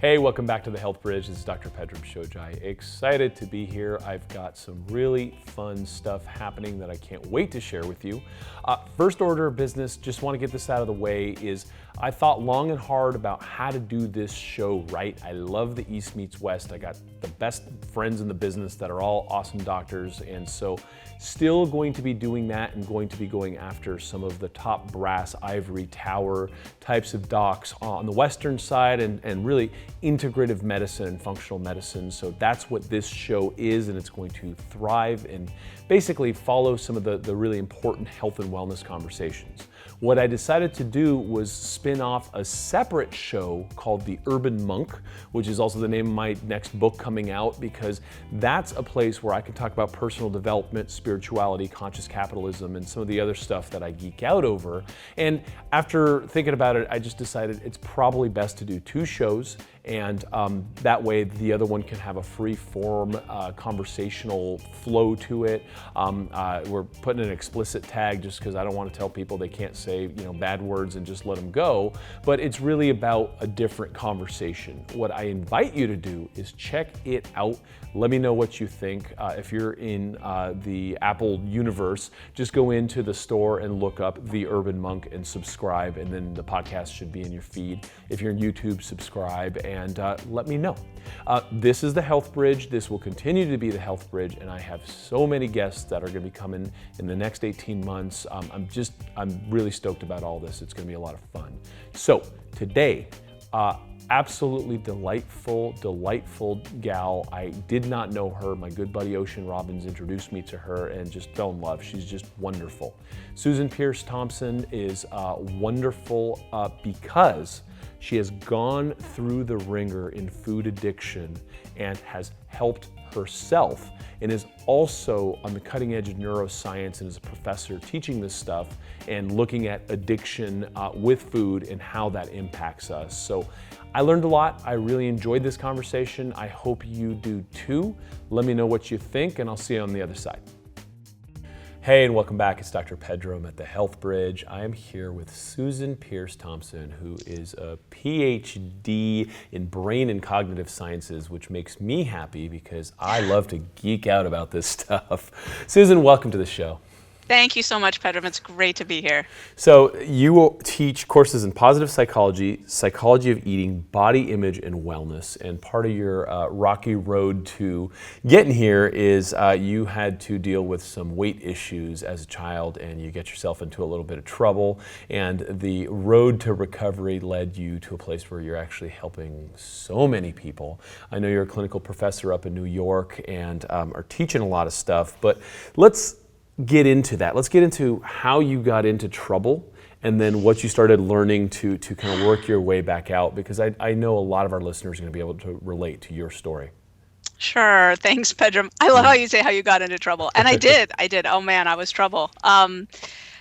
Hey, welcome back to the Health Bridge. This is Dr. Pedram Shojai. Excited to be here. I've got some really fun stuff happening that I can't wait to share with you. First order of business, just want to get this out of the way, is I thought long and hard about how to do this show right. I love the East meets West. I got the best friends in the business that are all awesome doctors, and so still going to be doing that and going to be going after some of the top brass ivory tower types of docs on the Western side and really integrative medicine and functional medicine. So that's what this show is, and it's going to thrive and basically follow some of the really important health and wellness conversations. What I decided to do was spin off a separate show called The Urban Monk, which is also the name of my next book coming out, because that's a place where I can talk about personal development, spirituality, conscious capitalism, and some of the other stuff that I geek out over. And after thinking about it, I just decided it's probably best to do two shows, and that way the other one can have a free form conversational flow to it. We're putting an explicit tag just because I don't want to tell people they can't say bad words and just let them go, but it's really about a different conversation. What I invite you to do is check it out. Let me know what you think. If you're in the Apple universe, just go into the store and look up The Urban Monk and subscribe, and then the podcast should be in your feed. If you're in YouTube, subscribe and let me know. This is the Health Bridge. This will continue to be the Health Bridge, and I have so many guests that are going to be coming in the next 18 months. I'm really stoked about all this. It's going to be a lot of fun. So today, absolutely delightful gal. I did not know her. My good buddy Ocean Robbins introduced me to her and just fell in love. She's just wonderful. Susan Peirce Thompson is wonderful because she has gone through the ringer in food addiction and has helped herself, and is also on the cutting edge of neuroscience and is a professor teaching this stuff and looking at addiction with food and how that impacts us. So I learned a lot. I really enjoyed this conversation. I hope you do too. Let me know what you think, and I'll see you on the other side. Hey, and welcome back. It's Dr. Pedram at the Health Bridge. I am here with Susan Peirce Thompson, who is a PhD in brain and cognitive sciences, which makes me happy because I love to geek out about this stuff. Susan, welcome to the show. Thank you so much, Pedram. It's great to be here. So you will teach courses in positive psychology, psychology of eating, body image, and wellness. And part of your rocky road to getting here is you had to deal with some weight issues as a child, and you get yourself into a little bit of trouble. And the road to recovery led you to a place where you're actually helping so many people. I know you're a clinical professor up in New York and are teaching a lot of stuff, but let's get into that. Let's get into how you got into trouble and then what you started learning to kind of work your way back out, because I know a lot of our listeners are going to be able to relate to your story. Sure. Thanks, Pedram. I love how you say how you got into trouble. And I did. Oh man, I was trouble.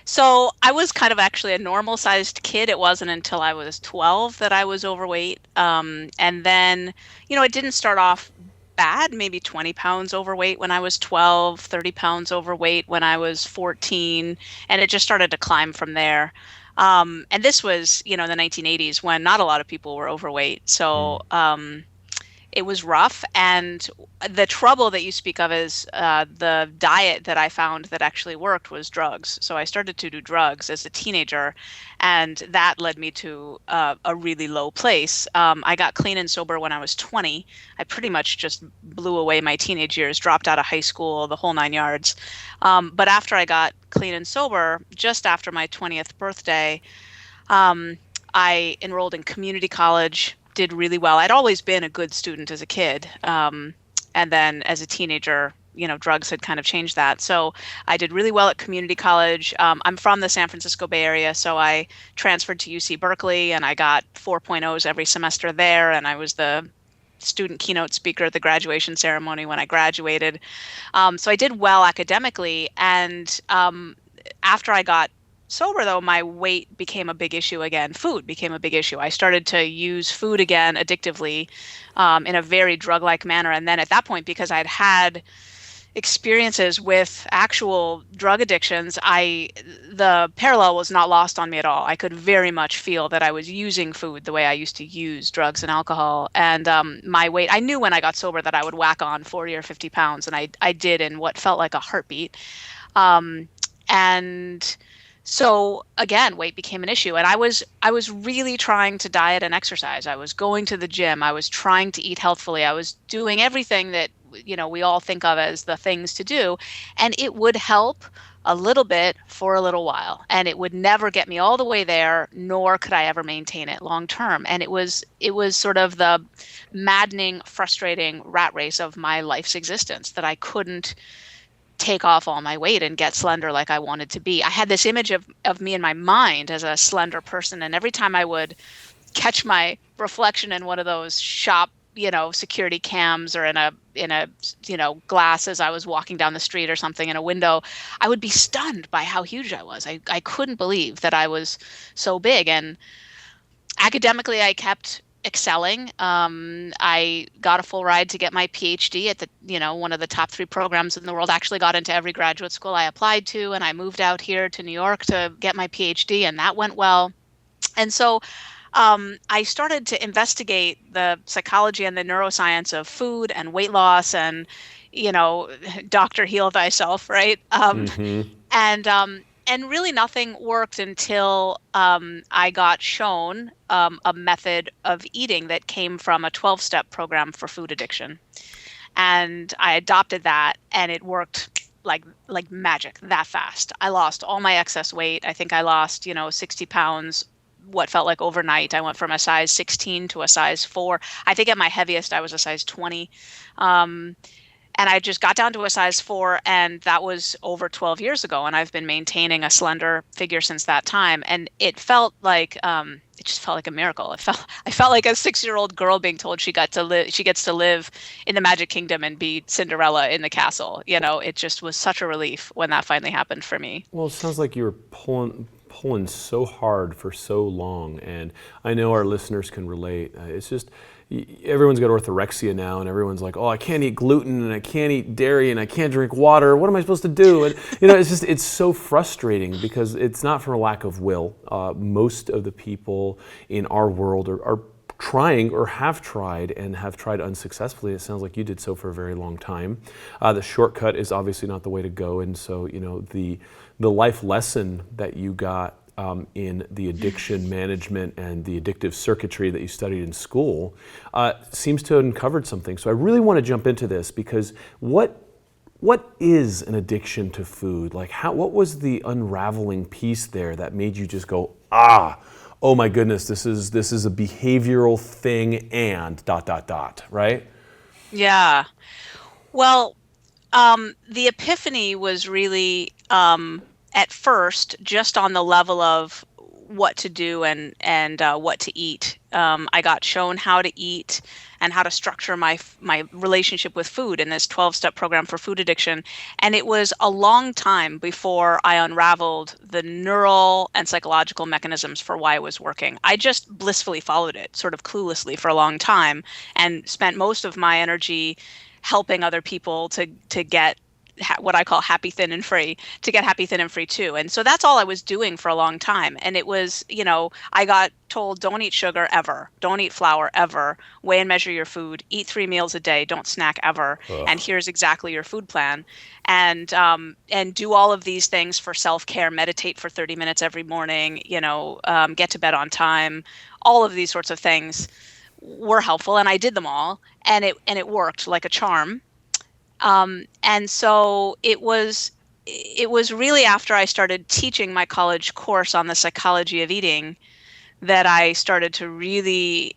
So I was kind of actually a normal sized kid. It wasn't until I was 12 that I was overweight. And then, it didn't start off bad, maybe 20 pounds overweight when I was 12, 30 pounds overweight when I was 14, and it just started to climb from there. And this was, the 1980s when not a lot of people were overweight. So it was rough. And the trouble that you speak of is the diet that I found that actually worked was drugs. So I started to do drugs as a teenager, and that led me to a really low place. I got clean and sober when I was 20. I pretty much just blew away my teenage years, dropped out of high school, the whole 9 yards. But after I got clean and sober, just after my 20th birthday, I enrolled in community college, did really well. I'd always been a good student as a kid. And then as a teenager, drugs had kind of changed that. So I did really well at community college. I'm from the San Francisco Bay Area, so I transferred to UC Berkeley, and I got 4.0s every semester there. And I was the student keynote speaker at the graduation ceremony when I graduated. So I did well academically. And after I got sober, though, my weight became a big issue again. Food became a big issue. I started to use food again addictively in a very drug-like manner. And then at that point, because I'd had experiences with actual drug addictions, the parallel was not lost on me at all. I could very much feel that I was using food the way I used to use drugs and alcohol. And my weight, I knew when I got sober that I would whack on 40 or 50 pounds, and I did in what felt like a heartbeat. Um, and so again, weight became an issue, and I was really trying to diet and exercise. I was going to the gym. I was trying to eat healthfully. I was doing everything that we all think of as the things to do, and it would help a little bit for a little while, and it would never get me all the way there, nor could I ever maintain it long term. And it was sort of the maddening, frustrating rat race of my life's existence that I couldn't take off all my weight and get slender like I wanted to be. I had this image of me in my mind as a slender person, and every time I would catch my reflection in one of those shop, security cams, or in a glass as I was walking down the street or something in a window, I would be stunned by how huge I was. I couldn't believe that I was so big. And academically, I kept excelling. I got a full ride to get my PhD at one of the top 3 programs in the world. Actually got into every graduate school I applied to, and I moved out here to New York to get my PhD, and that went well. And so I started to investigate the psychology and the neuroscience of food and weight loss, and doctor heal thyself, right? And really nothing worked until I got shown a method of eating that came from a 12-step program for food addiction. And I adopted that, and it worked like magic that fast. I lost all my excess weight. I think I lost, 60 pounds, what felt like overnight. I went from a size 16 to a size 4. I think at my heaviest, I was a size 20. And I just got down to a size 4, and that was over 12 years ago. And I've been maintaining a slender figure since that time. And it felt like, it just felt like a miracle. I felt like a 6-year-old girl being told she gets to live in the Magic Kingdom and be Cinderella in the castle. It just was such a relief when that finally happened for me. Well, it sounds like you were pulling so hard for so long, and I know our listeners can relate. It's just, everyone's got orthorexia now, and everyone's like, oh, I can't eat gluten, and I can't eat dairy, and I can't drink water. What am I supposed to do? And it's so frustrating because it's not from a lack of will. Most of the people in our world are trying or have tried unsuccessfully. It sounds like you did so for a very long time. The shortcut is obviously not the way to go, and so the life lesson that you got in the addiction management and the addictive circuitry that you studied in school seems to have uncovered something. So I really want to jump into this, because what is an addiction to food? Like, what was the unraveling piece there that made you just go, oh my goodness, this is a behavioral thing and ... right? Yeah. Well, the epiphany was really at first just on the level of what to do and what to eat. I got shown how to eat and how to structure my relationship with food in this 12-step program for food addiction. And it was a long time before I unraveled the neural and psychological mechanisms for why it was working. I just blissfully followed it, sort of cluelessly, for a long time, and spent most of my energy helping other people to get what I call happy, thin, and free, to get happy, thin, and free too. And so that's all I was doing for a long time. And it was, I got told, don't eat sugar ever, don't eat flour ever, weigh and measure your food, eat 3 meals a day, don't snack ever. Ugh. And here's exactly your food plan. And do all of these things for self-care, meditate for 30 minutes every morning, get to bed on time. All of these sorts of things were helpful, and I did them all, and it worked like a charm. And so it was really after I started teaching my college course on the psychology of eating that I started to really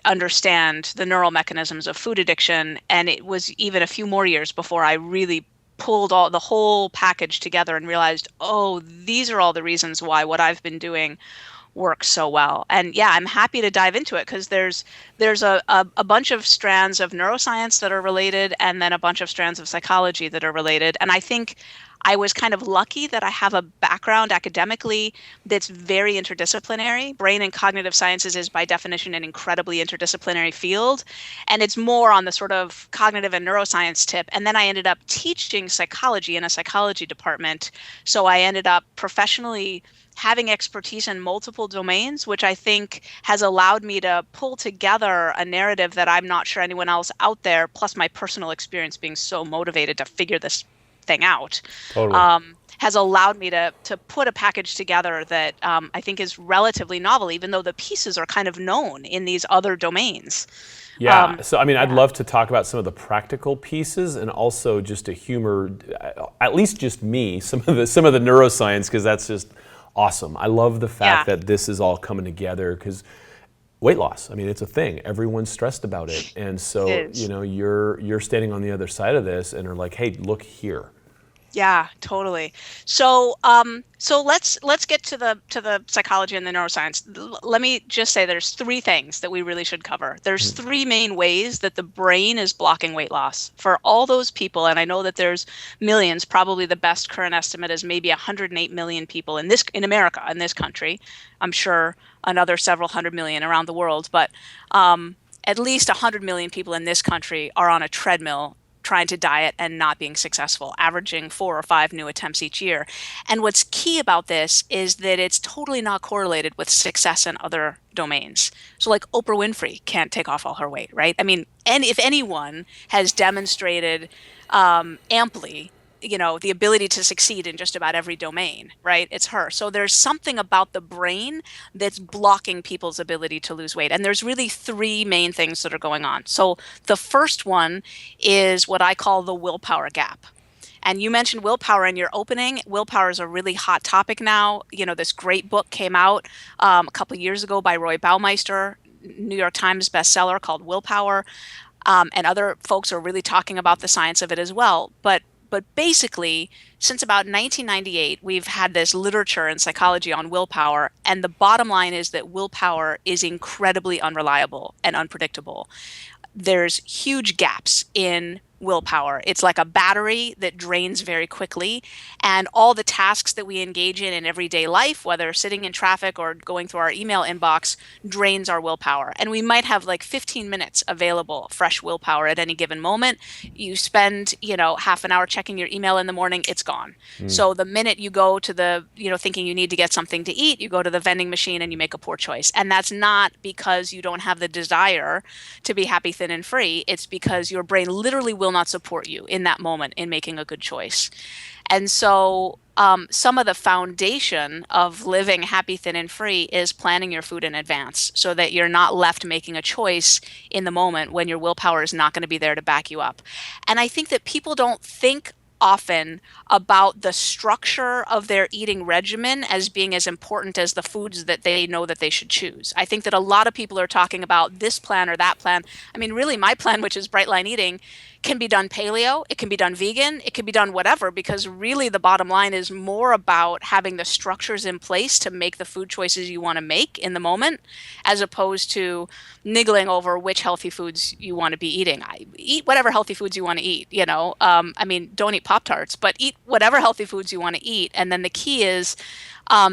understand the neural mechanisms of food addiction. And it was even a few more years before I really pulled the whole package together and realized, oh, these are all the reasons why what I've been doing works so well. And yeah, I'm happy to dive into it, because there's a bunch of strands of neuroscience that are related, and then a bunch of strands of psychology that are related. And I think I was kind of lucky that I have a background academically that's very interdisciplinary. Brain and cognitive sciences is by definition an incredibly interdisciplinary field, and it's more on the sort of cognitive and neuroscience tip. And then I ended up teaching psychology in a psychology department, so I ended up professionally having expertise in multiple domains, which I think has allowed me to pull together a narrative that I'm not sure anyone else out there, plus my personal experience being so motivated to figure this thing out, Totally. has allowed me to put a package together that I think is relatively novel, even though the pieces are kind of known in these other domains. Yeah, so I mean, I'd Yeah. love to talk about some of the practical pieces and also just to humor, at least just me, some of the neuroscience, because that's just awesome. I love the fact Yeah. that this is all coming together because weight loss, I mean, it's a thing. Everyone's stressed about it, and so It is. you're standing on the other side of this and are like, hey, look here. Yeah, totally. So, so let's get to the psychology and the neuroscience. Let me just say there's three things that we really should cover. There's three main ways that the brain is blocking weight loss for all those people, and I know that there's millions. Probably the best current estimate is maybe 108 million people in America, in this country. I'm sure another several hundred million around the world, but at least 100 million people in this country are on a treadmill trying to diet and not being successful, averaging 4 or 5 new attempts each year. And what's key about this is that it's totally not correlated with success in other domains. So like Oprah Winfrey can't take off all her weight, right? I mean, and if anyone has demonstrated amply the ability to succeed in just about every domain, right? It's her. So there's something about the brain that's blocking people's ability to lose weight. And there's really three main things that are going on. So the first one is what I call the willpower gap. And you mentioned willpower in your opening. Willpower is a really hot topic now. This great book came out a couple of years ago by Roy Baumeister, New York Times bestseller, called Willpower. And other folks are really talking about the science of it as well. But basically, since about 1998, we've had this literature in psychology on willpower, and the bottom line is that willpower is incredibly unreliable and unpredictable. There's huge gaps in willpower. It's like a battery that drains very quickly, and all the tasks that we engage in everyday life, whether sitting in traffic or going through our email inbox, drains our willpower. And we might have like 15 minutes available fresh willpower at any given moment. You spend, half an hour checking your email in the morning, it's gone. So the minute you go to the, thinking you need to get something to eat, you go to the vending machine and you make a poor choice. And that's not because you don't have the desire to be happy, thin, and free. It's because your brain literally will not support you in that moment in making a good choice. And so some of the foundation of living happy, thin, and free is planning your food in advance so that you're not left making a choice in the moment when your willpower is not going to be there to back you up. And I think that people don't think often about the structure of their eating regimen as being as important as the foods that they know that they should choose. I think that a lot of people are talking about this plan or that plan. I mean, really, my plan, which is Bright Line Eating, can be done paleo, it can be done vegan, it can be done whatever, because really the bottom line is more about having the structures in place to make the food choices you want to make in the moment, as opposed to niggling over which healthy foods you want to be eating. Eat whatever healthy foods you want to eat, I mean, don't eat Pop-Tarts, but eat whatever healthy foods you want to eat. And then the key is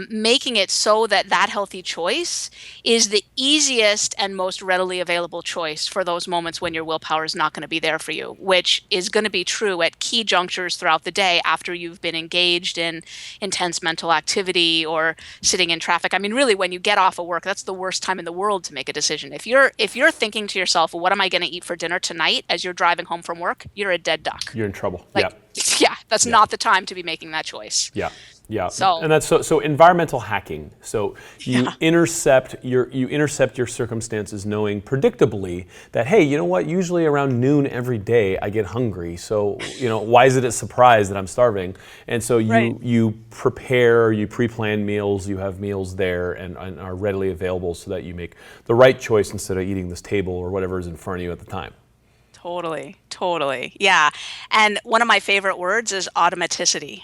making it so that healthy choice is the easiest and most readily available choice for those moments when your willpower is not going to be there for you, which is going to be true at key junctures throughout the day after you've been engaged in intense mental activity or sitting in traffic. I mean, really, when you get off of work, that's the worst time in the world to make a decision. If you're thinking to yourself, well, what am I going to eat for dinner tonight as you're driving home from work, you're a dead duck. You're in trouble. Like, yeah, that's not the time to be making that choice. Yeah. Yeah, So- and that's so environmental hacking. So you intercept your circumstances, knowing predictably that, hey, you know what? Usually around noon every day I get hungry. So why is it a surprise that I'm starving? And so you prepare, you pre-plan meals, you have meals there and are readily available so that you make the right choice instead of eating this table or whatever is in front of you at the time. Totally. Yeah. And one of my favorite words is automaticity.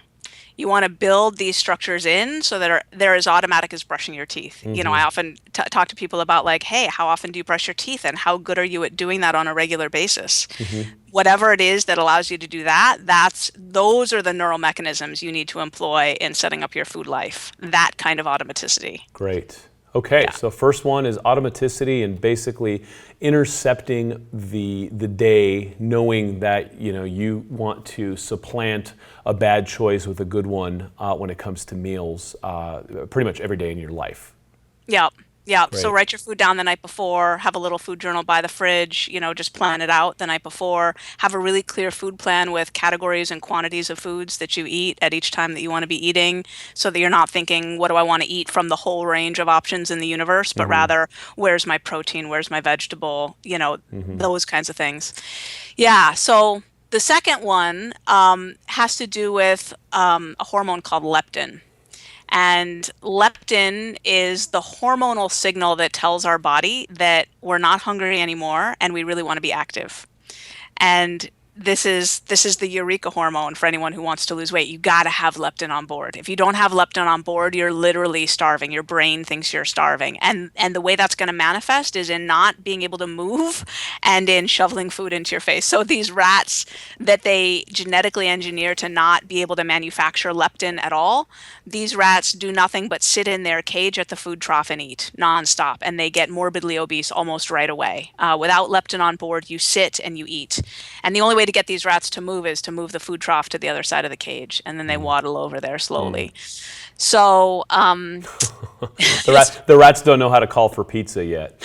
You want to build these structures in so that they're as automatic as brushing your teeth. I often talk to people about like, hey, how often do you brush your teeth and how good are you at doing that on a regular basis? Whatever it is that allows you to do that, those are the neural mechanisms you need to employ in setting up your food life. That kind of automaticity. Great. Okay, Yeah. so first one is automaticity and basically intercepting the day, knowing that you want to supplant a bad choice with a good one when it comes to meals, pretty much every day in your life. Yeah. Yeah. So Great. write your food down the night before, have a little food journal by the fridge, just plan it out the night before. Have a really clear food plan with categories and quantities of foods that you eat at each time that you want to be eating so that you're not thinking, what do I want to eat from the whole range of options in the universe, but rather, where's my protein, where's my vegetable, those kinds of things. Yeah. So the second one has to do with a hormone called leptin. And leptin is the hormonal signal that tells our body that we're not hungry anymore and we really want to be active. And this is the eureka hormone for anyone who wants to lose weight. You got to have leptin on board. If you don't have leptin on board, you're literally starving. Your brain thinks you're starving. And the way that's going to manifest is in not being able to move and in shoveling food into your face. So these rats that they genetically engineer to not be able to manufacture leptin at all, these rats do nothing but sit in their cage at the food trough and eat nonstop, and they get morbidly obese almost right away. Without leptin on board, you sit and you eat. And the only way to get these rats to move is to move the food trough to the other side of the cage, and then they waddle over there slowly. So The rats don't know how to call for pizza yet.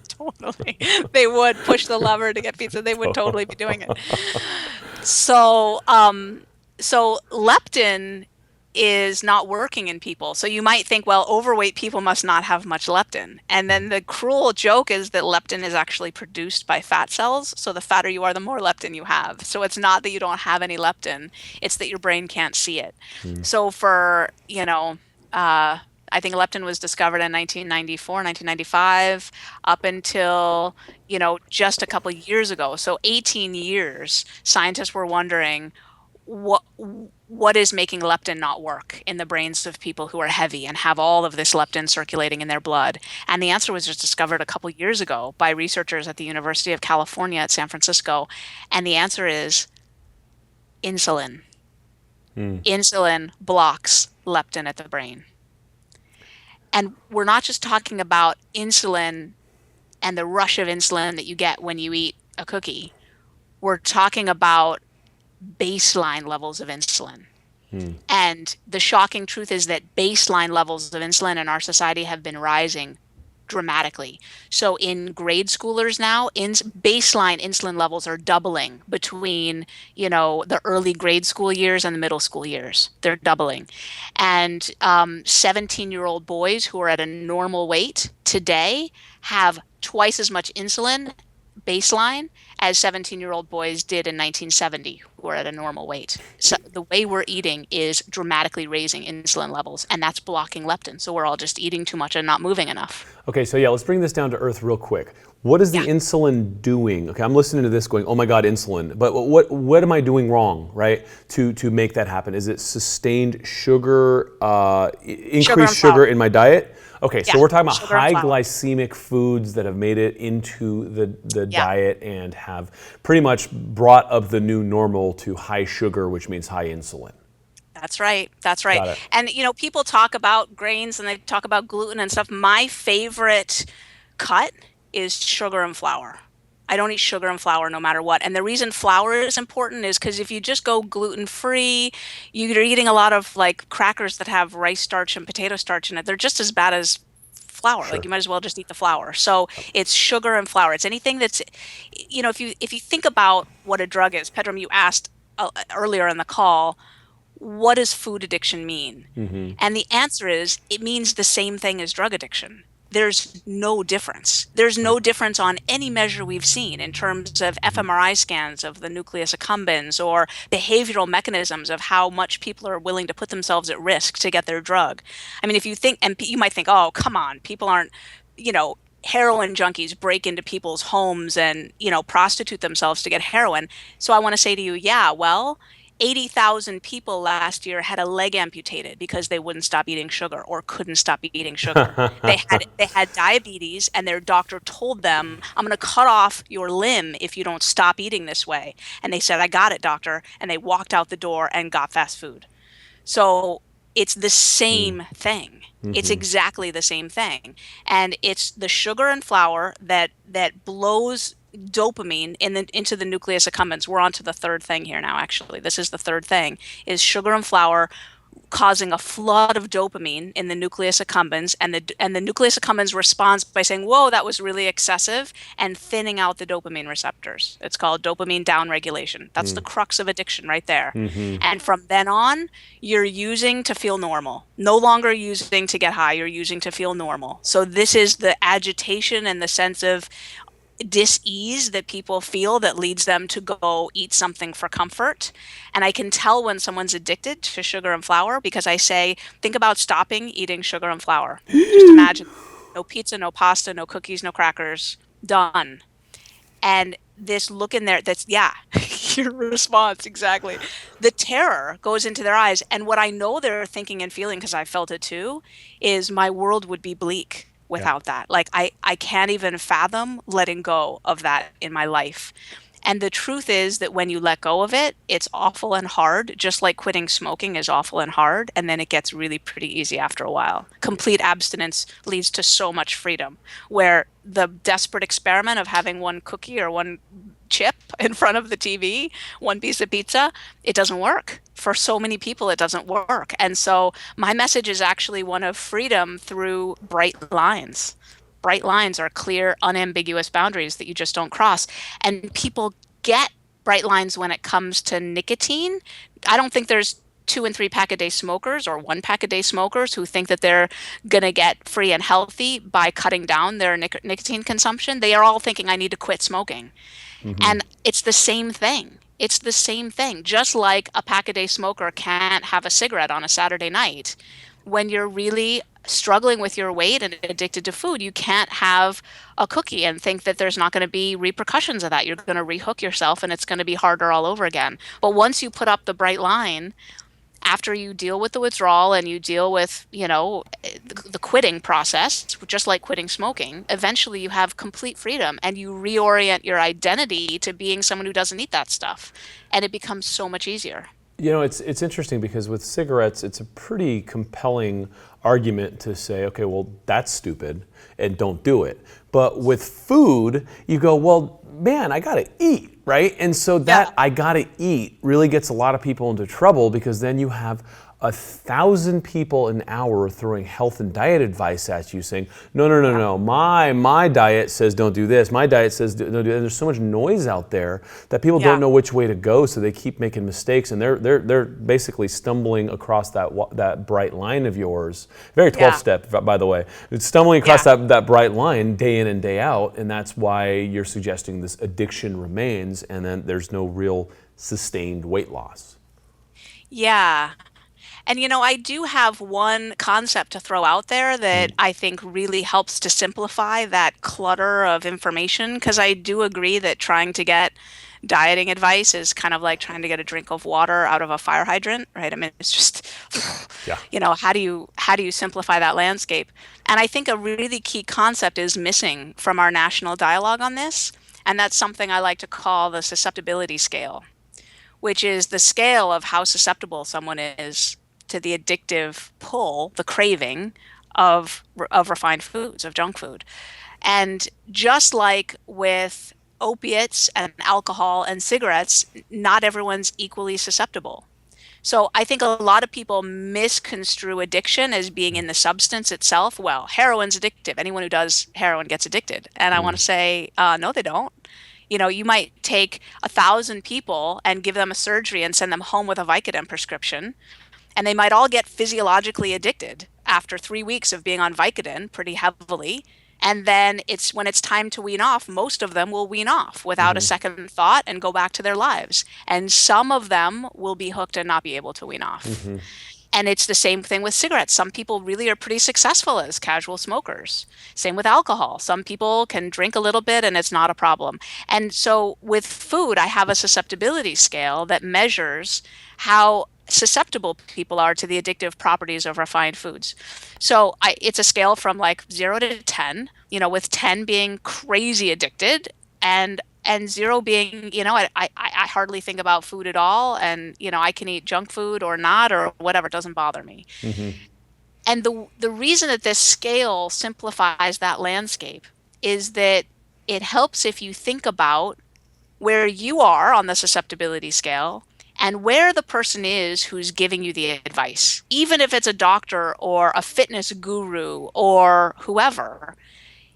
totally, they would push the lever to get pizza. They would totally be doing it. So so leptin is not working in people. So you might think, well, overweight people must not have much leptin. And then the cruel joke is that leptin is actually produced by fat cells. So the fatter you are, the more leptin you have. So it's not that you don't have any leptin, it's that your brain can't see it. So for, I think leptin was discovered in 1994, 1995, up until, just a couple years ago. So 18 years, scientists were wondering what is making leptin not work in the brains of people who are heavy and have all of this leptin circulating in their blood. And the answer was just discovered a couple years ago by researchers at the University of California at San Francisco. And the answer is insulin. Insulin blocks leptin at the brain. And we're not just talking about insulin and the rush of insulin that you get when you eat a cookie. We're talking about baseline levels of insulin. And the shocking truth is that baseline levels of insulin in our society have been rising dramatically. So in grade schoolers now, baseline insulin levels are doubling between, the early grade school years and the middle school years. They're doubling. And 17-year-old boys who are at a normal weight today have twice as much insulin baseline as 17-year-old boys did in 1970 who were at a normal weight. So the way we're eating is dramatically raising insulin levels, and that's blocking leptin. So we're all just eating too much and not moving enough. Okay, so let's bring this down to earth real quick. What is the insulin doing? Okay, I'm listening to this going, oh my God, insulin. But what am I doing wrong, right, to make that happen? Is it sustained sugar, increased sugar in my diet? Okay, so we're talking about high glycemic foods that have made it into the diet and have pretty much brought up the new normal to high sugar, which means high insulin. That's right. That's right. And, people talk about grains and they talk about gluten and stuff. My favorite cut is sugar and flour. I don't eat sugar and flour no matter what. And the reason flour is important is because if you just go gluten-free, you're eating a lot of like crackers that have rice starch and potato starch in it. They're just as bad as flour. Like you might as well just eat the flour. So it's sugar and flour. It's anything that's, if you think about what a drug is, Pedram, you asked earlier in the call, what does food addiction mean? And the answer is it means the same thing as drug addiction. There's no difference. There's no difference on any measure we've seen in terms of fMRI scans of the nucleus accumbens or behavioral mechanisms of how much people are willing to put themselves at risk to get their drug. I mean, if you think, and you might think, oh, come on, people aren't, heroin junkies break into people's homes and, prostitute themselves to get heroin. So I want to say to you, well, 80,000 people last year had a leg amputated because they wouldn't stop eating sugar or couldn't stop eating sugar. They had diabetes and their doctor told them, "I'm going to cut off your limb if you don't stop eating this way." And they said, "I got it, doctor." And they walked out the door and got fast food. So it's the Mm. same thing. It's Mhm. exactly the same thing. And it's the sugar and flour that blows dopamine into the nucleus accumbens. We're on to the third thing here now, actually. This is the third thing, is sugar and flour causing a flood of dopamine in the nucleus accumbens, and the nucleus accumbens responds by saying, "Whoa, that was really excessive," and thinning out the dopamine receptors. It's called dopamine downregulation. That's the Mm. crux of addiction right there. Mhm. And from then on, you're using to feel normal. No longer using to get high, you're using to feel normal. So this is the agitation and the sense of dis-ease that people feel that leads them to go eat something for comfort. And I can tell when someone's addicted to sugar and flour because I say, think about stopping eating sugar and flour. Just imagine no pizza, no pasta, no cookies, no crackers, done. And this look in there, that's, yeah, your response, exactly. The terror goes into their eyes. And what I know they're thinking and feeling, because I felt it too, is my world would be bleak Yeah. without that. Like, I can't even fathom letting go of that in my life. And the truth is that when you let go of it, it's awful and hard, just like quitting smoking is awful and hard. And then it gets really pretty easy after a while. Complete abstinence leads to so much freedom, where the desperate experiment of having one cookie or one chip in front of the TV, one piece of pizza, it doesn't work. For so many people, it doesn't work. And so my message is actually one of freedom through bright lines. Bright lines are clear, unambiguous boundaries that you just don't cross. And people get bright lines when it comes to nicotine. I don't think there's 2 and 3 pack a day smokers or 1 pack a day smokers who think that they're going to get free and healthy by cutting down their nicotine consumption. They are all thinking, I need to quit smoking. Mhm. And it's the same thing. It's the same thing. Just like a pack a day smoker can't have a cigarette on a Saturday night, when you're really struggling with your weight and addicted to food, you can't have a cookie and think that there's not going to be repercussions of that. You're going to rehook yourself and it's going to be harder all over again. But once you put up the bright line, after you deal with the withdrawal and you deal with, the quitting process, just like quitting smoking, eventually you have complete freedom and you reorient your identity to being someone who doesn't eat that stuff. And it becomes so much easier. It's interesting because with cigarettes, it's a pretty compelling argument to say, okay, well, that's stupid and don't do it. But with food, you go, well, man, I gotta eat, right? And so Yeah. that I gotta eat really gets a lot of people into trouble because then you have 1,000 people an hour throwing health and diet advice at you saying, no, no, no, Yeah. no, my diet says don't do this. My diet says don't do that. There's so much noise out there that people don't Yeah. know which way to go, so they keep making mistakes, and they're basically stumbling across that bright line of yours. Very 12 Yeah. step, by the way. It's stumbling across Yeah. that bright line day in and day out, and that's why you're suggesting this addiction remains, and then there's no real sustained weight loss. Yeah. And I do have one concept to throw out there that Mm. I think really helps to simplify that clutter of information, because I do agree that trying to get dieting advice is kind of like trying to get a drink of water out of a fire hydrant, right? I mean, it's just, Yeah. how do you simplify that landscape? And I think a really key concept is missing from our national dialogue on this, and that's something I like to call the susceptibility scale, which is the scale of how susceptible someone is to the addictive pull, the craving of refined foods, of junk food. And just like with opiates and alcohol and cigarettes, not everyone's equally susceptible. So I think a lot of people misconstrue addiction as being in the substance itself. Well, heroin's addictive. Anyone who does heroin gets addicted. And I want Mm. to say, no, they don't. You might take 1,000 people and give them a surgery and send them home with a Vicodin prescription, and they might all get physiologically addicted after 3 weeks of being on Vicodin pretty heavily. And then when it's time to wean off, most of them will wean off without a Mhm. second thought and go back to their lives. And some of them will be hooked and not be able to wean off. Mhm. And it's the same thing with cigarettes. Some people really are pretty successful as casual smokers. Same with alcohol. Some people can drink a little bit and it's not a problem. And so with food, I have a susceptibility scale that measures how susceptible people are to the addictive properties of refined foods. So it's a scale from like 0 to 10, with 10 being crazy addicted and 0 being, I hardly think about food at all, and I can eat junk food or not or whatever, it doesn't bother me. Mm-hmm. And the reason that this scale simplifies that landscape is that it helps if you think about where you are on the susceptibility scale and where the person is who's giving you the advice, even if it's a doctor or a fitness guru or whoever.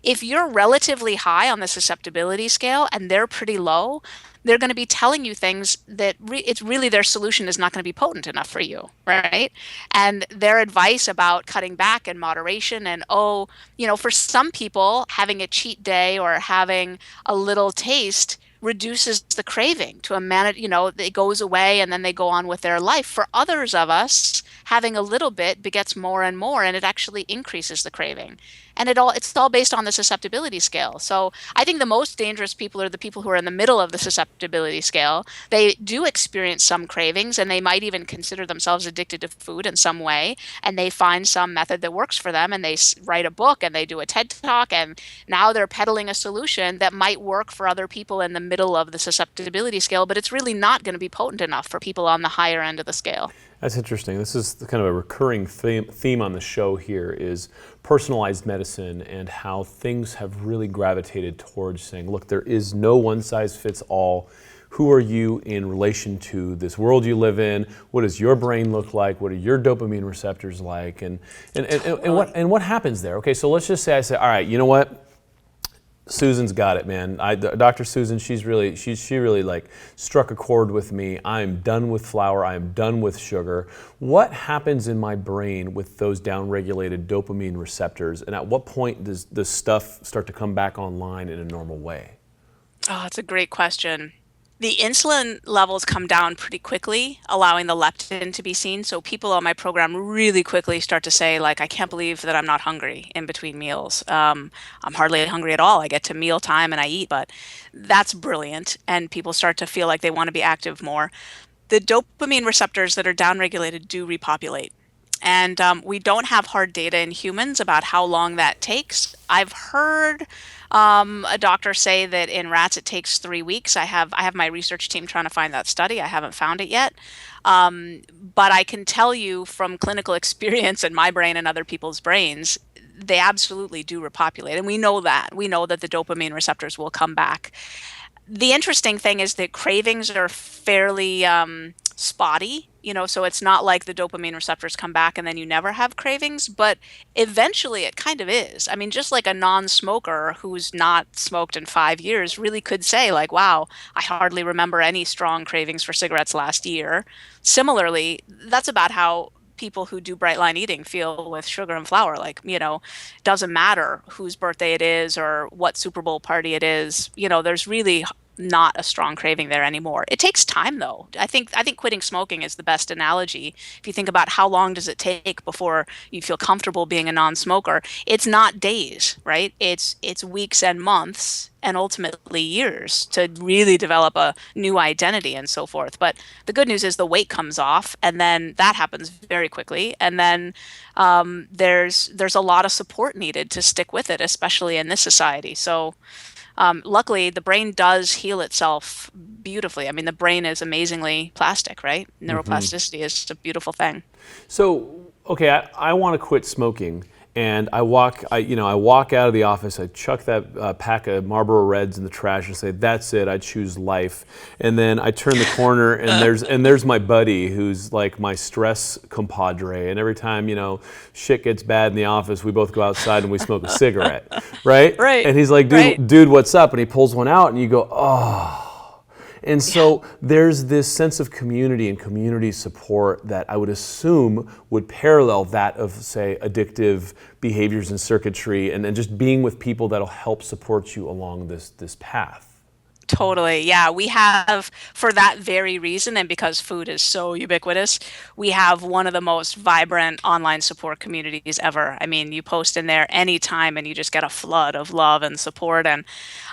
If you're relatively high on the susceptibility scale and they're pretty low, they're going to be telling you things that it's really their solution is not going to be potent enough for you, right? And their advice about cutting back and moderation and, for some people, having a cheat day or having a little taste reduces the craving to a minute, it goes away and then they go on with their life. For others of us, having a little bit begets more and more, and it actually increases the craving. And it's all based on the susceptibility scale. So I think the most dangerous people are the people who are in the middle of the susceptibility scale. They do experience some cravings, and they might even consider themselves addicted to food in some way, and they find some method that works for them, and they write a book and they do a TED talk, and now they're peddling a solution that might work for other people in the middle of the susceptibility scale, but it's really not going to be potent enough for people on the higher end of the scale. That's interesting. This is kind of a recurring theme on the show here is personalized medicine and how things have really gravitated towards saying, look, there is no one size fits all. Who are you in relation to this world you live in? What does your brain look like? What are your dopamine receptors like? And what happens there? Okay, so let's just say I say, all right, you know what? Susan's got it, man. Dr. Susan, she really like struck a chord with me. I'm done with flour. I am done with sugar. What happens in my brain with those downregulated dopamine receptors, and at what point does this stuff start to come back online in a normal way? Oh, that's a great question. The insulin levels come down pretty quickly, allowing the leptin to be seen. So people on my program really quickly start to say, like, I can't believe that I'm not hungry in between meals. I'm hardly hungry at all. I get to meal time and I eat, but that's brilliant. And people start to feel like they want to be active more. The dopamine receptors that are downregulated do repopulate. And we don't have hard data in humans about how long that takes. I've heard a doctor say that in rats it takes 3 weeks. I have my research team trying to find that study. I haven't found it yet. But I can tell you from clinical experience in my brain and other people's brains, they absolutely do repopulate. And we know that. We know that the dopamine receptors will come back. The interesting thing is that cravings are fairly spotty, so it's not like the dopamine receptors come back and then you never have cravings, but eventually it kind of is. I mean, just like a non-smoker who's not smoked in 5 years really could say like, wow, I hardly remember any strong cravings for cigarettes last year. Similarly, that's about how people who do bright line eating feel with sugar and flour. Like, doesn't matter whose birthday it is or what Super Bowl party it is, there's really not a strong craving there anymore. It takes time though. I think quitting smoking is the best analogy. If you think about how long does it take before you feel comfortable being a non-smoker, it's not days, right? It's weeks and months and ultimately years to really develop a new identity and so forth. But the good news is the weight comes off, and then that happens very quickly. And then there's a lot of support needed to stick with it, especially in this society. So luckily, the brain does heal itself beautifully. I mean, the brain is amazingly plastic, right? Neuroplasticity is a beautiful thing. So, okay, I want to quit smoking, and I walk out of the office, I chuck that pack of Marlboro Reds in the trash and say, that's it, I choose life. And then I turn the corner and there's my buddy who's like my stress compadre. And every time, shit gets bad in the office, we both go outside and we smoke a cigarette, right? Right. And he's like, dude, what's up? And he pulls one out and you go, oh. And so there's this sense of community and community support that I would assume would parallel that of, say, addictive behaviors and circuitry, and then just being with people that'll help support you along this path. Totally. Yeah, we have, for that very reason, and because food is so ubiquitous, we have one of the most vibrant online support communities ever. I mean, you post in there anytime and you just get a flood of love and support. And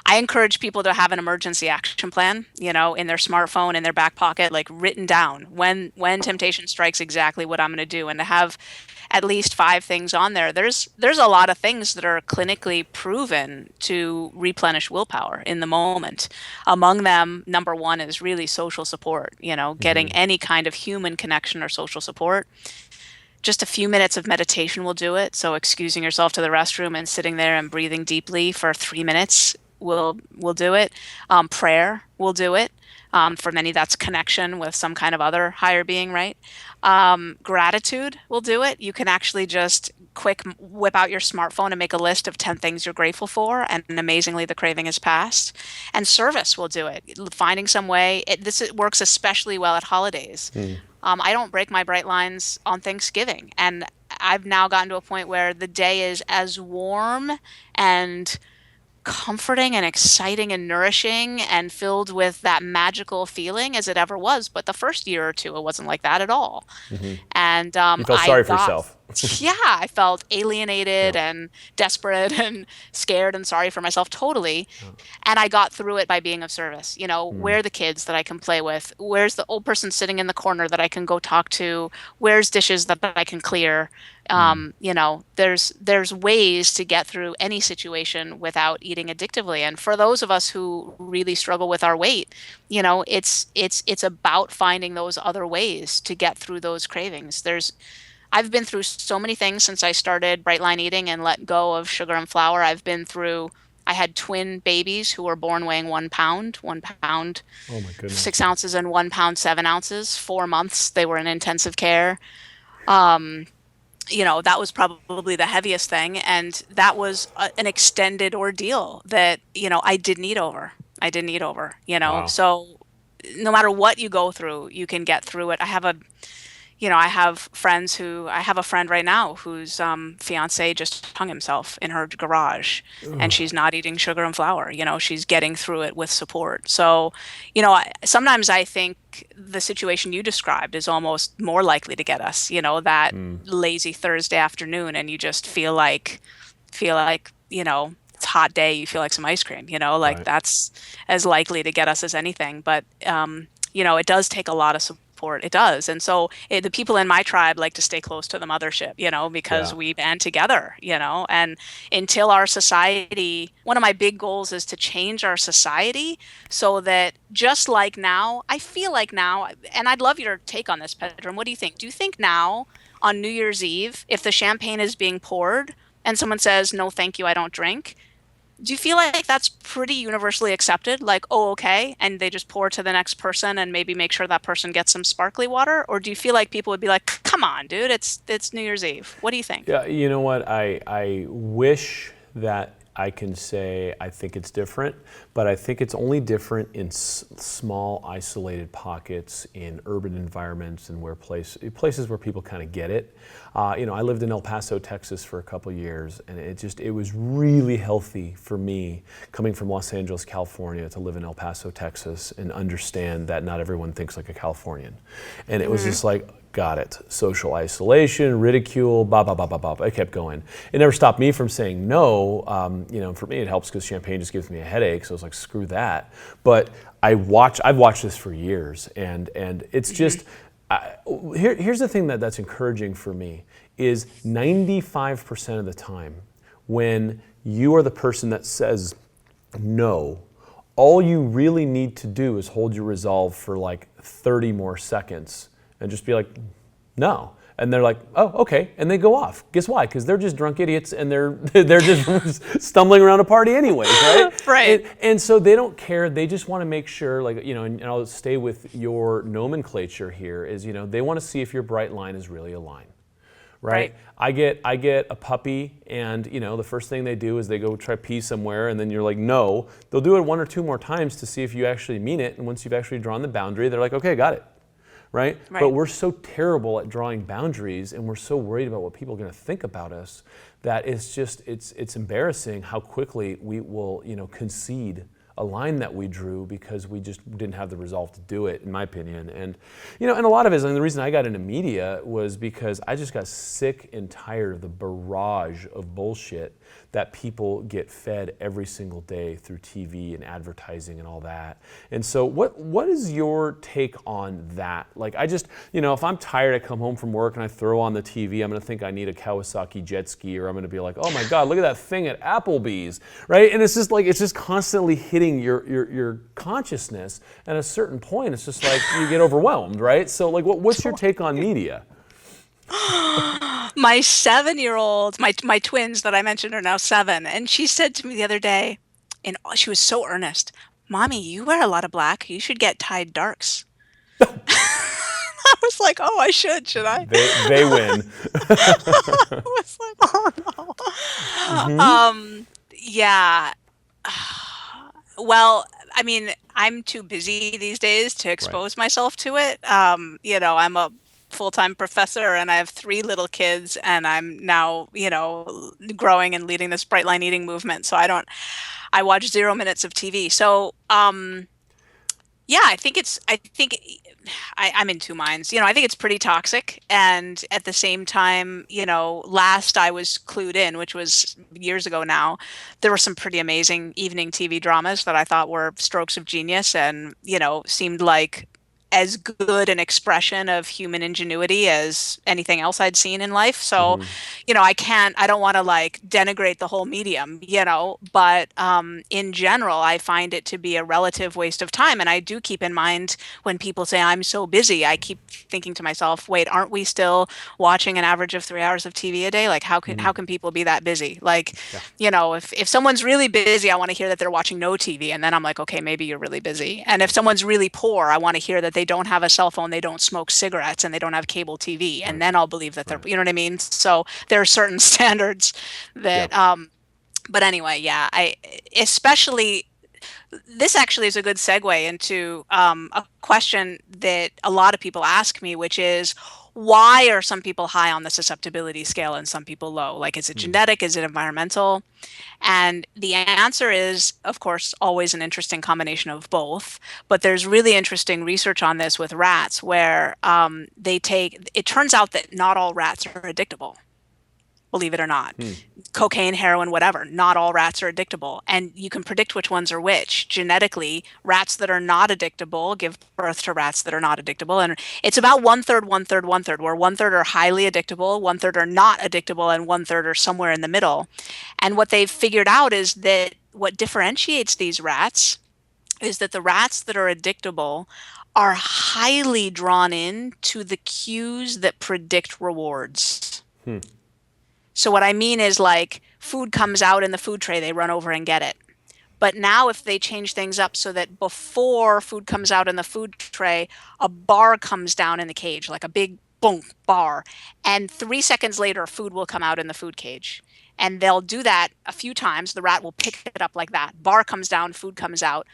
I encourage people to have an emergency action plan, in their smartphone, in their back pocket, like written down when temptation strikes exactly what I'm going to do, and to have at least 5 things on there. There's a lot of things that are clinically proven to replenish willpower in the moment. Among them, number one is really social support, getting any kind of human connection or social support. Just a few minutes of meditation will do it. So excusing yourself to the restroom and sitting there and breathing deeply for 3 minutes will do it. Prayer will do it. For many, that's connection with some kind of other higher being, right? Gratitude will do it. You can actually just quick whip out your smartphone and make a list of 10 things you're grateful for, and amazingly, the craving is passed. And service will do it. Finding some way. It works especially well at holidays. I don't break my bright lines on Thanksgiving, and I've now gotten to a point where the day is as warm and comforting and exciting and nourishing and filled with that magical feeling as it ever was. But the first year or two, it wasn't like that at all. And You felt sorry for yourself. yeah, I felt alienated Yeah. and desperate and scared and sorry for myself totally. And I got through it by being of service. Where are the kids that I can play with? Where's the old person sitting in the corner that I can go talk to? Where's dishes that I can clear? There's ways to get through any situation without eating addictively. And for those of us who really struggle with our weight, it's about finding those other ways to get through those cravings. I've been through so many things since I started Bright Line Eating and let go of sugar and flour. I had twin babies who were born weighing 1 pound, 1 pound, Oh my goodness. 6 ounces, and 1 pound, 7 ounces. 4 months they were in intensive care. That was probably the heaviest thing. And that was an extended ordeal that, I didn't eat over. I didn't eat over, Wow. So no matter what you go through, you can get through it. I have a friend right now whose fiance just hung himself in her garage, and she's not eating sugar and flour. She's getting through it with support. So, sometimes I think the situation you described is almost more likely to get us, that lazy Thursday afternoon, and you just feel like, it's a hot day, you feel like some ice cream, like Right. that's as likely to get us as anything. But, it does take a lot of support. It does. And so the people in my tribe like to stay close to the mothership, because Yeah. we band together, and until our society, one of my big goals is to change our society so that just like now, I feel like now, and I'd love your take on this, Pedram. What do you think? Do you think now on New Year's Eve, if the champagne is being poured and someone says, no, thank you, I don't drink, do you feel like that's pretty universally accepted? Like, oh, okay, and they just pour to the next person and maybe make sure that person gets some sparkly water? Or do you feel like people would be like, come on, dude, it's New Year's Eve. What do you think? Yeah, you know what? I wish that I can say I think it's different, but I think it's only different in small, isolated pockets in urban environments and places where people kind of get it. I lived in El Paso, Texas for a couple years, and it was really healthy for me coming from Los Angeles, California, to live in El Paso, Texas, and understand that not everyone thinks like a Californian. And it was just like, got it. Social isolation, ridicule, blah, blah, blah, blah, blah. I kept going. It never stopped me from saying no. For me, it helps because champagne just gives me a headache. So I was like, screw that. But I've watched this for years, and it's just, here's the thing that's encouraging for me is 95% of the time when you are the person that says no, all you really need to do is hold your resolve for like 30 more seconds and just be like, no. And they're like, oh, okay. And they go off. Guess why? Because they're just drunk idiots and they're just stumbling around a party anyways, right? Right. And so they don't care. They just want to make sure, like, and I'll stay with your nomenclature here, is, they want to see if your bright line is really a line. Right? I get a puppy, and the first thing they do is they go try pee somewhere, and then you're like, no. They'll do it 1 or 2 more times to see if you actually mean it, and once you've actually drawn the boundary, they're like, okay, got it. Right? But we're so terrible at drawing boundaries, and we're so worried about what people are going to think about us, that it's embarrassing how quickly we will concede a line that we drew because we just didn't have the resolve to do it, in my opinion. And and a lot of it is, and the reason I got into media was because I just got sick and tired of the barrage of bullshit that people get fed every single day through TV and advertising and all that. And so what is your take on that? Like, I just, if I'm tired, I come home from work and I throw on the TV, I'm gonna think I need a Kawasaki jet ski, or I'm gonna be like, oh my God, look at that thing at Applebee's, right? And it's just constantly hitting your consciousness. At a certain point, it's just like you get overwhelmed, right? So like, what's your take on media? My 7-year-old, my twins that I mentioned are now 7, and she said to me the other day, and she was so earnest, "Mommy, you wear a lot of black. You should get Tide Darks." I was like, "Oh, I should I?" They win. I was like, "Oh no." Yeah. Well, I mean, I'm too busy these days to expose myself to it. I'm a full-time professor and I have 3 little kids, and I'm now, growing and leading this bright line eating movement. So I watch 0 minutes of TV. So, yeah, I'm in two minds. I think it's pretty toxic. And at the same time, last I was clued in, which was years ago now, there were some pretty amazing evening TV dramas that I thought were strokes of genius and, seemed like as good an expression of human ingenuity as anything else I'd seen in life. So, I don't want to like denigrate the whole medium, but in general, I find it to be a relative waste of time. And I do keep in mind when people say I'm so busy, I keep thinking to myself, wait, aren't we still watching an average of 3 hours of TV a day? Like how can people be that busy? Like, if someone's really busy, I want to hear that they're watching no TV. And then I'm like, okay, maybe you're really busy. And if someone's really poor, I want to hear that they don't have a cell phone, they don't smoke cigarettes, and they don't have cable TV. And then I'll believe that they're, you know what I mean? So there are certain standards that, but anyway, yeah, this actually is a good segue into a question that a lot of people ask me, which is, why are some people high on the susceptibility scale and some people low? Like, is it genetic? Is it environmental? And the answer is, of course, always an interesting combination of both. But there's really interesting research on this with rats where it turns out that not all rats are addictable. Believe it or not. Cocaine, heroin, whatever, not all rats are addictable. And you can predict which ones are which. Genetically, rats that are not addictable give birth to rats that are not addictable. And it's about 1/3, 1/3, 1/3, where 1/3 are highly addictable, 1/3 are not addictable, and 1/3 are somewhere in the middle. And what they've figured out is that what differentiates these rats is that the rats that are addictable are highly drawn in to the cues that predict rewards. So what I mean is, like, food comes out in the food tray, they run over and get it. But now if they change things up so that before food comes out in the food tray, a bar comes down in the cage, like a big boom bar, and 3 seconds later food will come out in the food cage. And they'll do that a few times. The rat will pick it up like that. Bar comes down, food comes out.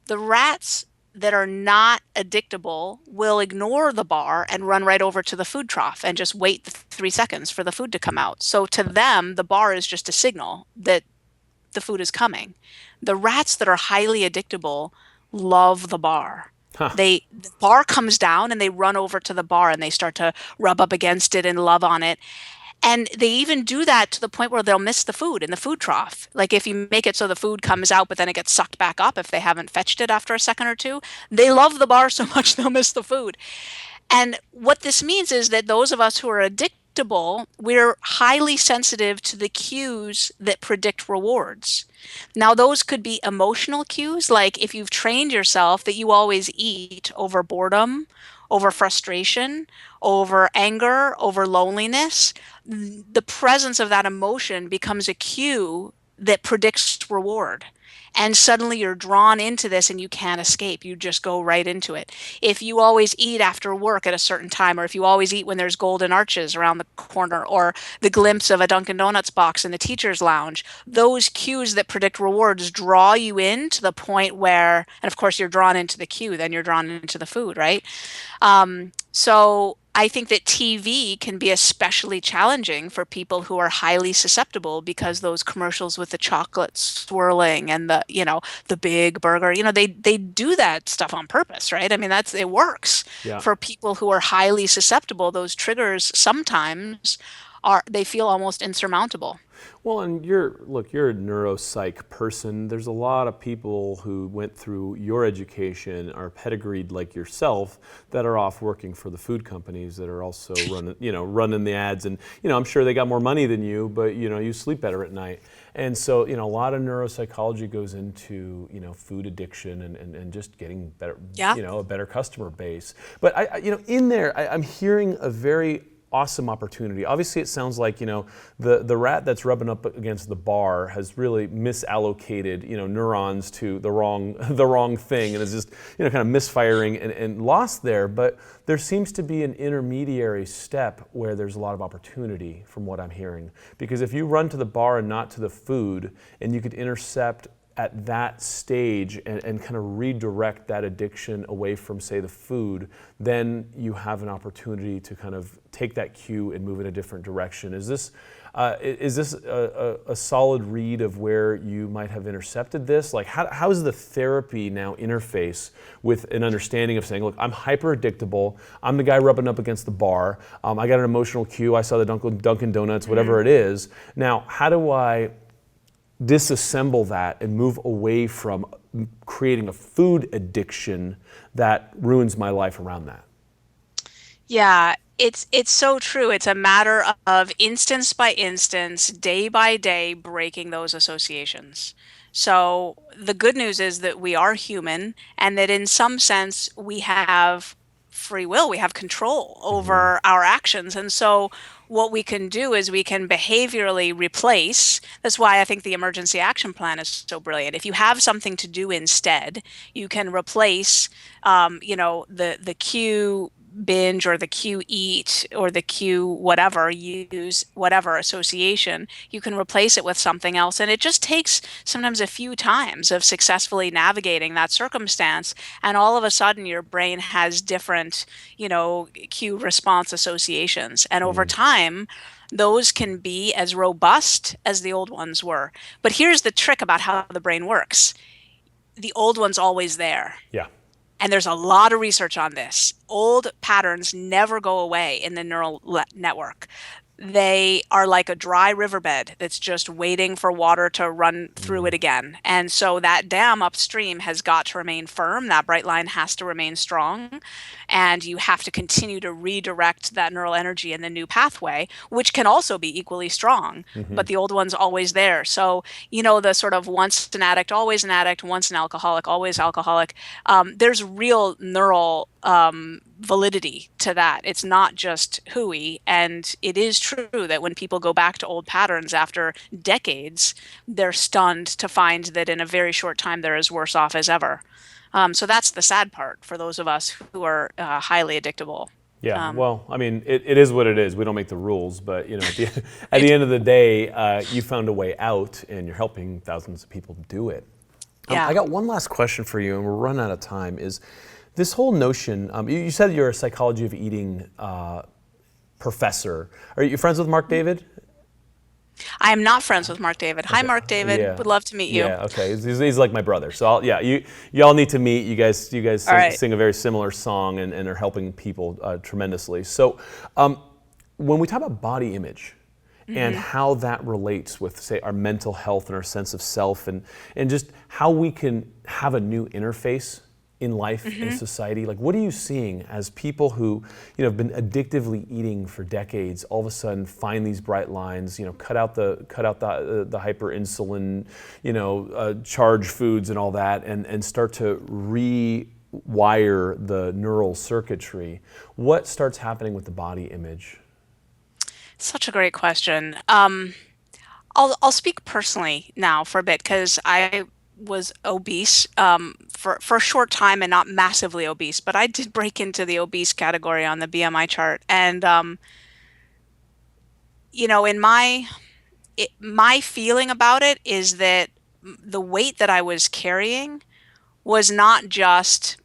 The rats that are not addictable will ignore the bar and run right over to the food trough and just wait 3 seconds for the food to come out. So to them, the bar is just a signal that the food is coming. The rats that are highly addictable love the bar. The bar comes down and they run over to the bar and they start to rub up against it and love on it. And they even do that to the point where they'll miss the food in the food trough. Like if you make it so the food comes out, but then it gets sucked back up if they haven't fetched it after a second or two, they love the bar so much they'll miss the food. And what this means is that those of us who are addictable, we're highly sensitive to the cues that predict rewards. Now, those could be emotional cues, like if you've trained yourself that you always eat over boredom, over frustration, over anger, over loneliness, the presence of that emotion becomes a cue that predicts reward. And suddenly you're drawn into this and you can't escape. You just go right into it. If you always eat after work at a certain time, or if you always eat when there's golden arches around the corner, or the glimpse of a Dunkin' Donuts box in the teacher's lounge, those cues that predict rewards draw you in to the point where, and of course you're drawn into the cue, then you're drawn into the food, right? So I think that TV can be especially challenging for people who are highly susceptible because those commercials with the chocolate swirling and the big burger, they do that stuff on purpose, right? I mean, it works Yeah. for people who are highly susceptible. Those triggers sometimes they feel almost insurmountable. Well, and you're a neuropsych person. There's a lot of people who went through your education, are pedigreed like yourself, that are off working for the food companies that are also running the ads. And, I'm sure they got more money than you, but, you sleep better at night. And so, a lot of neuropsychology goes into, food addiction and just getting better, Yeah. a better customer base. But in there, I'm hearing a very awesome opportunity. Obviously, it sounds like the rat that's rubbing up against the bar has really misallocated neurons to the wrong the wrong thing, and is just kind of misfiring and lost there. But there seems to be an intermediary step where there's a lot of opportunity, from what I'm hearing. Because if you run to the bar and not to the food, and you could intercept at that stage and kind of redirect that addiction away from, say, the food, then you have an opportunity to kind of take that cue and move in a different direction. Is this a solid read of where you might have intercepted this? Like, how does the therapy now interface with an understanding of saying, look, I'm hyper addictable. I'm the guy rubbing up against the bar. I got an emotional cue. I saw the Dunkin' Donuts, whatever it is. Now, how do I disassemble that and move away from creating a food addiction that ruins my life around that? Yeah, it's so true. It's a matter of instance by instance, day by day, breaking those associations. So the good news is that we are human and that in some sense we have free will, we have control Mm-hmm. over our actions. And so what we can do is we can behaviorally replace. That's why I think the emergency action plan is so brilliant. If you have something to do instead, you can replace the cue binge or the cue eat or the cue whatever, use whatever association, you can replace it with something else. And it just takes sometimes a few times of successfully navigating that circumstance. And all of a sudden, your brain has different, cue response associations. And over Mm. time, those can be as robust as the old ones were. But here's the trick about how the brain works: the old one's always there. Yeah. And there's a lot of research on this. Old patterns never go away in the neural network. They are like a dry riverbed that's just waiting for water to run through Mm. it again. And so that dam upstream has got to remain firm. That bright line has to remain strong. And you have to continue to redirect that neural energy in the new pathway, which can also be equally strong. Mm-hmm. But the old one's always there. So, the sort of once an addict, once an alcoholic, always alcoholic. There's real neural validity to that. It's not just hooey. And it is true that when people go back to old patterns after decades, they're stunned to find that in a very short time they're as worse off as ever. So that's the sad part for those of us who are highly addictable. Yeah, Um, well, I mean, it is what it is. We don't make the rules, but at the end of the day, you found a way out, and you're helping thousands of people do it. I yeah. got one last question for you, and we're running out of time. Is this whole notion? You said you're a psychology of eating professor. Are you friends with Mark David? I am not friends with Mark David. Hi, Okay. Mark David. Yeah. Would love to meet you. Yeah. Okay. He's like my brother. So y'all need to meet. You guys All right. sing a very similar song and are helping people tremendously. So when we talk about body image and Hmm. how that relates with, say, our mental health and our sense of self, and just how we can have a new interface in life, in Hmm. society, like what are you seeing as people who have been addictively eating for decades all of a sudden find these bright lines, cut out the hyperinsulin, charge foods and all that, and start to rewire the neural circuitry? What starts happening with the body image? Such a great question. I'll speak personally now for a bit because I was obese for a short time and not massively obese, but I did break into the obese category on the BMI chart. And in my feeling about it is that the weight that I was carrying was not just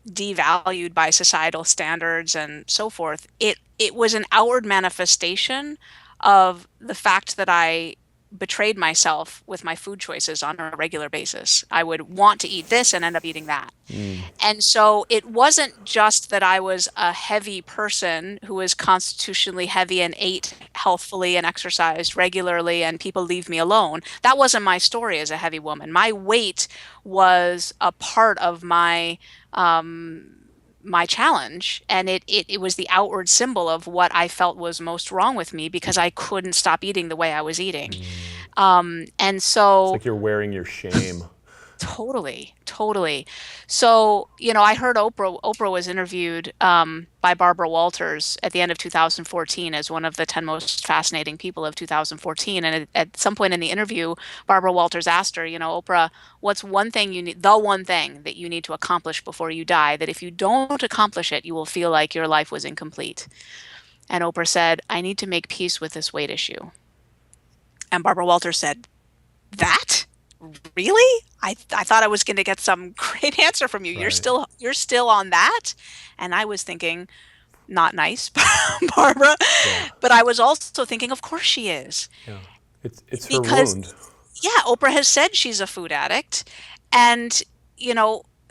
devalued by societal standards and so forth, it was an outward manifestation of the fact that I betrayed myself with my food choices on a regular basis. I would want to eat this and end up eating that. Mm. And so it wasn't just that I was a heavy person who was constitutionally heavy and ate healthfully and exercised regularly and people leave me alone. That wasn't my story as a heavy woman. My weight was a part of my challenge, and it was the outward symbol of what I felt was most wrong with me because I couldn't stop eating the way I was eating. Mm. And It's so like you're wearing your shame. totally, totally. So, I heard Oprah was interviewed by Barbara Walters at the end of 2014 as one of the 10 most fascinating people of 2014. And at some point in the interview, Barbara Walters asked her, Oprah, what's one thing the one thing that you need to accomplish before you die, that if you don't accomplish it, you will feel like your life was incomplete? And Oprah said, I need to make peace with this weight issue. And Barbara Walters said, that? Really? I thought I was going to get some great answer from you. Right. You're still on that? And I was thinking, not nice, Barbara. Yeah. But I was also thinking, of course she is. Yeah. It's her Because wound. yeah, Oprah has said she's a food addict. And,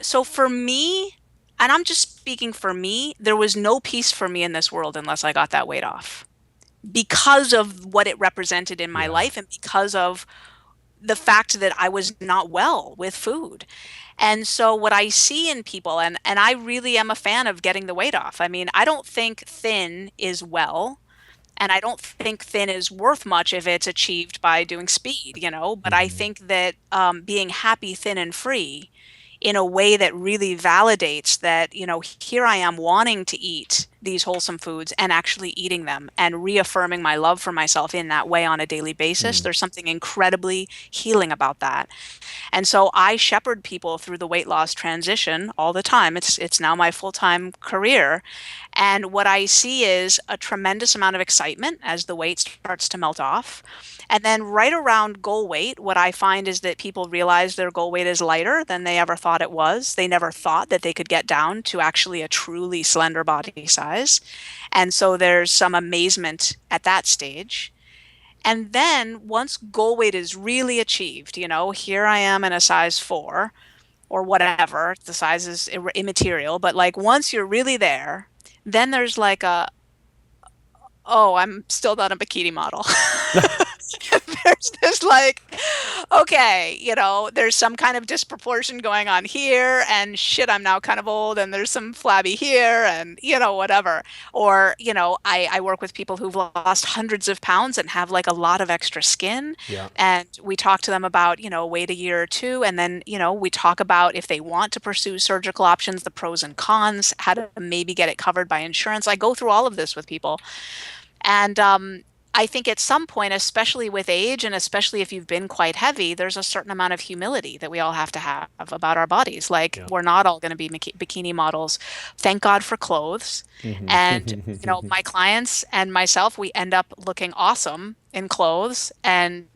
so for me, and I'm just speaking for me, there was no peace for me in this world unless I got that weight off because of what it represented in my Yeah. life and because of the fact that I was not well with food. And so what I see in people, and I really am a fan of getting the weight off. I mean, I don't think thin is well, and I don't think thin is worth much if it's achieved by doing speed, but I Hmm. think that being happy, thin, and free in a way that really validates that, here I am wanting to eat these wholesome foods and actually eating them and reaffirming my love for myself in that way on a daily basis. Mm. There's something incredibly healing about that. And so I shepherd people through the weight loss transition all the time. It's now my full-time career. And what I see is a tremendous amount of excitement as the weight starts to melt off. And then right around goal weight, what I find is that people realize their goal weight is lighter than they ever thought it was. They never thought that they could get down to actually a truly slender body size. And so there's some amazement at that stage. And then once goal weight is really achieved, here I am in a size 4 or whatever, the size is immaterial, but like once you're really there, then there's like oh, I'm still not a bikini model. There's this like, okay, there's some kind of disproportion going on here, and shit, I'm now kind of old, and there's some flabby here, and whatever. Or, I work with people who've lost hundreds of pounds and have like a lot of extra skin. Yeah. And we talk to them about, wait a year or two. And then, we talk about if they want to pursue surgical options, the pros and cons, how to maybe get it covered by insurance. I go through all of this with people. And I think at some point, especially with age, and especially if you've been quite heavy, there's a certain amount of humility that we all have to have about our bodies. Like, Yeah. we're not all going to be bikini models. Thank God for clothes. And, Mhm. my clients and myself, we end up looking awesome in clothes. And,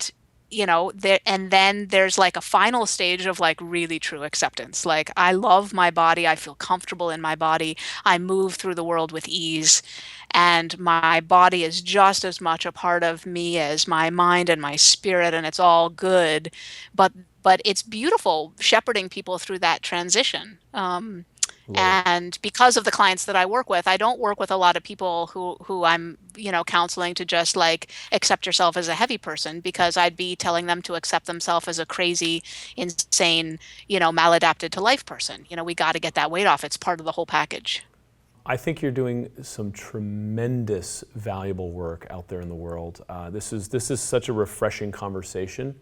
and then there's like a final stage of like really true acceptance. Like, I love my body. I feel comfortable in my body. I move through the world with ease. And my body is just as much a part of me as my mind and my spirit, and it's all good. But it's beautiful shepherding people through that transition. Love it. And because of the clients that I work with, I don't work with a lot of people who I'm, counseling to just like accept yourself as a heavy person, because I'd be telling them to accept themselves as a crazy, insane, maladapted to life person. We got to get that weight off. It's part of the whole package. I think you're doing some tremendous, valuable work out there in the world. This is such a refreshing conversation.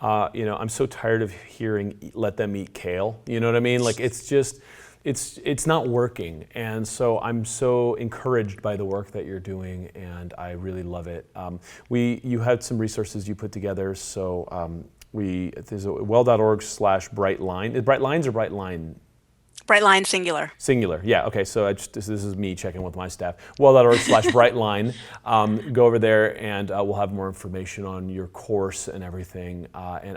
I'm so tired of hearing "let them eat kale." You know what I mean? Like, it's just, it's not working. And so I'm so encouraged by the work that you're doing, and I really love it. You had some resources you put together, so there's a well.org/brightline. Is bright lines or bright line? Bright line singular. Singular, yeah. Okay, so this is me checking with my staff. Well.org/brightline. Go over there, and we'll have more information on your course and everything. And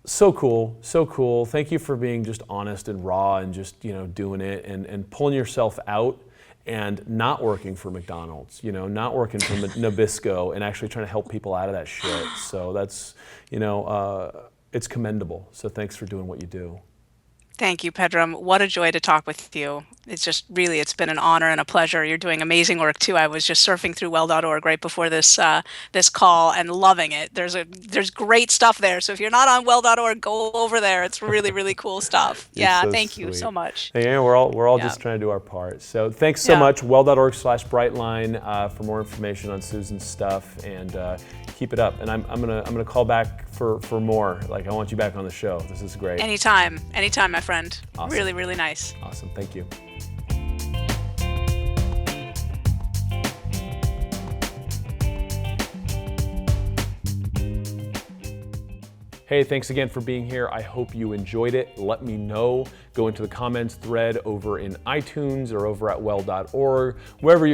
So cool, so cool. Thank you for being just honest and raw and just, doing it and pulling yourself out and not working for McDonald's, not working for Nabisco and actually trying to help people out of that shit. So that's, it's commendable. So thanks for doing what you do. Thank you, Pedram. What a joy to talk with you. It's been an honor and a pleasure. You're doing amazing work too. I was just surfing through well.org right before this call and loving it. There's great stuff there. So if you're not on well.org, go over there. It's really, really cool stuff. Yeah, so thank you sweet. so much. Yeah, we're all Yeah. just trying to do our part. So thanks so much. Well.org/Brightline for more information on Susan's stuff, and keep it up. And I'm gonna call back for more. Like, I want you back on the show. This is great. Anytime, my friend. Awesome. Really, really nice. Awesome. Thank you. Hey, thanks again for being here. I hope you enjoyed it. Let me know. Go into the comments thread over in iTunes or over at well.org. Wherever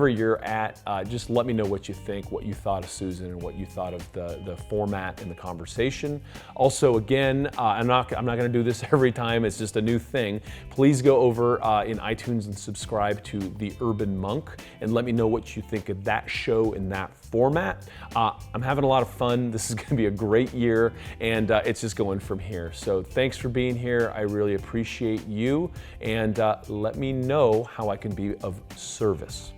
you're at, just let me know what you think, what you thought of Susan, and what you thought of the format and the conversation. Also, again, I'm not going to do this every time. It's just a new thing. Please go over in iTunes and subscribe to The Urban Monk and let me know what you think of that show in that format. I'm having a lot of fun. This is going to be a great year, and it's just going from here. So thanks for being here. I really appreciate you, and let me know how I can be of service.